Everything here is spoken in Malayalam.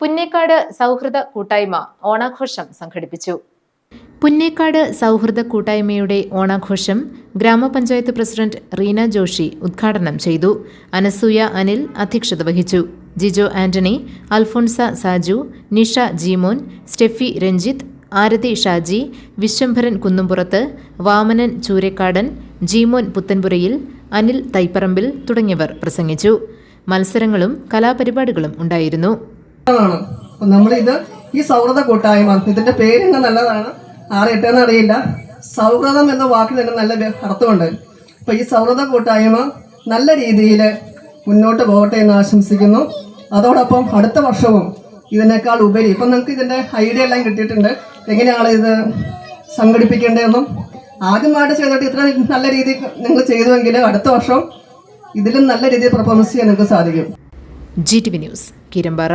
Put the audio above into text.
പുന്നേക്കാട് സൗഹൃദ കൂട്ടായ്മ ഓണാഘോഷം സംഘടിപ്പിച്ചു. പുന്നേക്കാട് സൗഹൃദ കൂട്ടായ്മയുടെ ഓണാഘോഷം ഗ്രാമപഞ്ചായത്ത് പ്രസിഡന്റ് റീന ജോഷി ഉദ്ഘാടനം ചെയ്തു. അനസൂയ അനിൽ അധ്യക്ഷത വഹിച്ചു. ജിജോ ആന്റണി, അൽഫോൺസ സാജു, നിഷ ജീമോൻ, സ്റ്റെഫി രഞ്ജിത്ത്, ആരതി ഷാജി, വിശ്വംഭരൻ കുന്നുംപുറത്ത്, വാമനൻ ചൂരക്കാടൻ, ജീമോൻ പുത്തൻപുരയിൽ, അനിൽ തൈപ്പറമ്പിൽ തുടങ്ങിയവർ പ്രസംഗിച്ചു. മത്സരങ്ങളും കലാപരിപാടികളും ഉണ്ടായിരുന്നു. നമ്മളിത് ഈ സൗഹൃദ കൂട്ടായ്മ, ഇതിന്റെ പേര് തന്നെ നല്ലതാണ്, ആരെട്ടെന്ന് അറിയില്ല. സൗഹൃദം എന്ന വാക്കിന് തന്നെ നല്ല അർത്ഥമുണ്ട്. അപ്പൊ ഈ സൗഹൃദ കൂട്ടായ്മ നല്ല രീതിയിൽ മുന്നോട്ട് പോകട്ടെ എന്ന് ആശംസിക്കുന്നു. അതോടൊപ്പം അടുത്ത വർഷവും ഇതിനേക്കാൾ ഉപരി ഇപ്പം നിങ്ങൾക്ക് ഇതിന്റെ ഐഡിയ എല്ലാം കിട്ടിയിട്ടുണ്ട്, എങ്ങനെയാണ് ഇത് സംഘടിപ്പിക്കേണ്ടതെന്നും. ആദ്യമായിട്ട് ചെയ്തിട്ട് ഇത്ര നല്ല രീതിയിൽ നിങ്ങൾ ചെയ്തുവെങ്കിൽ അടുത്ത വർഷം ഇതിലും നല്ല രീതിയിൽ പെർഫോമൻസ് ചെയ്യാൻ നിങ്ങൾക്ക് സാധിക്കും. GTV news, Keerampara.